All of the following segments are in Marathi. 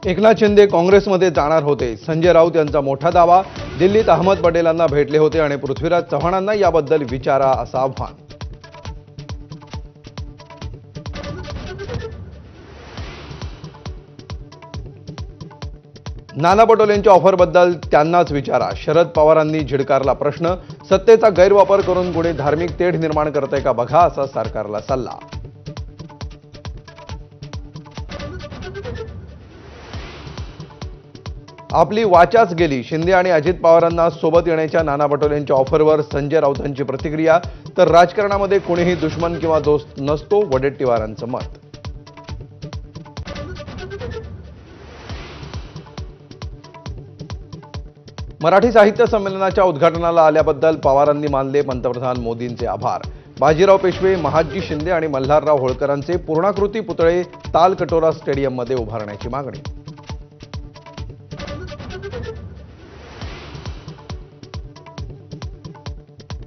एकनाथ शिंदे काँग्रेसमध्ये जाणार होते. संजय राऊत यांचा मोठा दावा. दिल्लीत अहमद पटेलांना भेटले होते आणि पृथ्वीराज चव्हाणांना याबद्दल विचारा असं आव्हान. नाना पटोलेंच्या ऑफरबद्दल त्यांनाच विचारा. शरद पवारांनी झिडकारला प्रश्न. सत्तेचा गैरवापर करून कोणी धार्मिक तेढ निर्माण करतंय का बघा असा सरकारला सल्ला. आपली वाचाच गेली. शिंदे आणि अजित पवारांना सोबत येण्याच्या नाना पटोलेंच्या ऑफरवर संजय राऊतांची प्रतिक्रिया. तर राजकारणामध्ये कोणीही दुश्मन किंवा दोस्त नसतो, वडेट्टीवारांचं मत. मराठी साहित्य संमेलनाच्या उद्घाटनाला आल्याबद्दल पवारांनी मानले पंतप्रधान मोदींचे आभार. बाजीराव पेशवे, महादजी शिंदे आणि मल्हारराव होळकरांचे पूर्णाकृती पुतळे तालकटोरा स्टेडियममध्ये उभारण्याची मागणी.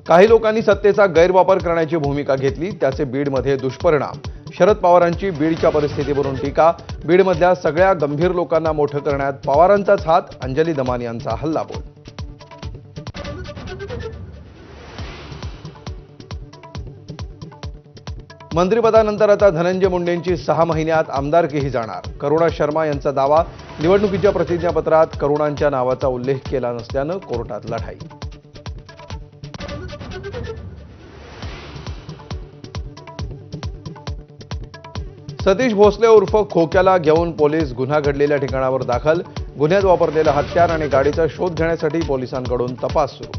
काही लोकांनी सत्तेचा गैरवापर करण्याची भूमिका घेतली, त्याचे बीडमध्ये दुष्परिणाम. शरद पवारांची बीडच्या परिस्थितीवरून टीका. बीडमधल्या सगळ्या गंभीर लोकांना मोठं करण्यात पवारांचाच हात. अंजली दमान यांचा हल्लाबोल. मंत्रिपदानंतर आता धनंजय मुंडेंची 6 महिन्यात आमदारकीही जाणार. करुणा शर्मा यांचा दावा. निवडणुकीच्या प्रतिज्ञापत्रात करुणांच्या नावाचा उल्लेख केला नसल्यानं कोर्टात लढाई. सतीश भोसले उर्फ खोक्याला घेऊन पोलीस गुन्हा घडलेल्या ठिकाणावर दाखल. गुन्ह्यात वापरलेलं हत्यार आणि गाडीचा शोध घेण्यासाठी पोलिसांकडून तपास सुरू.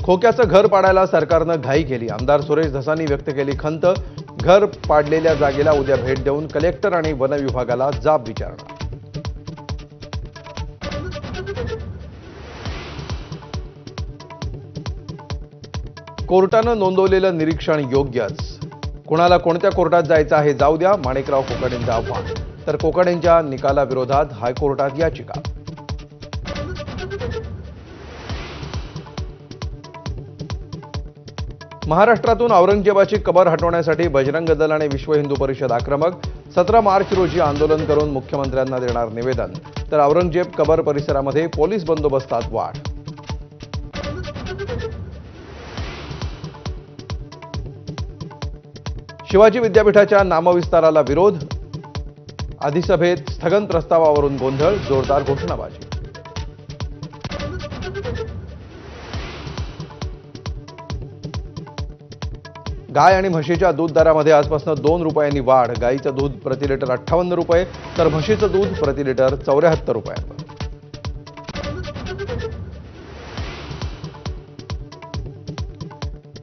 खोक्याचं घर पाडायला सरकारनं घाई केली. आमदार सुरेश धसांनी व्यक्त केली खंत. घर पाडलेल्या जागेला उद्या भेट देऊन कलेक्टर आणि वन विभागाला जाब विचारणार. कोर्टानं नोंदवलेलं निरीक्षण योग्यच. कोणाला कोणत्या कोर्टात जायचं आहे जाऊ द्या, माणिकराव कोकाटेंचं आव्हान. तर कोकाटेंच्या निकालाविरोधात हायकोर्टात याचिका. महाराष्ट्रातून औरंगजेबाची कबर हटवण्यासाठी बजरंग दल आणि विश्व हिंदू परिषद आक्रमक. 17 मार्च रोजी आंदोलन करून मुख्यमंत्र्यांना देणार निवेदन. तर औरंगजेब कबर परिसरामध्ये पोलीस बंदोबस्तात वाढ. शिवाजी विद्यापीठाच्या नामविस्ताराला विरोध. अधिसभेत स्थगन प्रस्तावावरून गोंधळ. जोरदार घोषणाबाजी. गाय आणि म्हशीच्या दूध दरामध्ये आजपासून 2 रुपयांनी वाढ. गाईचं दूध प्रति लिटर 58 रुपये तर म्हशीचं दूध प्रति लिटर 74 रुपयांवर.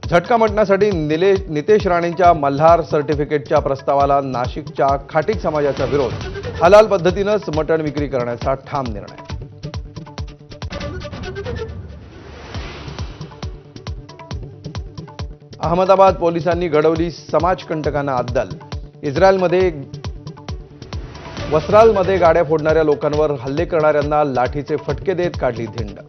झटका मटण्यासाठी नितेश राणेंच्या मल्हार सर्टिफिकेटच्या प्रस्तावाला नाशिकच्या खाटीक समाजाचा विरोध. हलाल पद्धतीनंच मटण विक्री करण्याचा ठाम निर्णय. अहमदाबाद पोलिसांनी घडवली समाजकंटकांना अद्दल. इस्रायलमध्ये वस्त्रालमध्ये गाड्या फोडणाऱ्या लोकांवर हल्ले करणाऱ्यांना लाठीचे फटके देत काढली धिंड.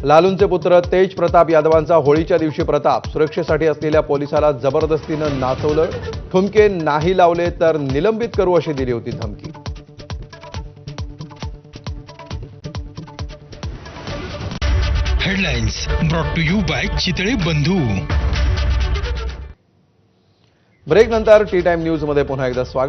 लालूंचे पुत्र तेज प्रताप यादवांचा होळीच्या दिवशी प्रताप. सुरक्षेसाठी असलेल्या पोलिसाला जबरदस्तीनं नाचवलं. ठुमके नाही लावले तर निलंबित करू अशी दिली होती धमकी. Headlines brought to you by Chitale Bandhu. Break नंतर टी टाइम न्यूज मध्ये पुन्हा एकदा स्वागत.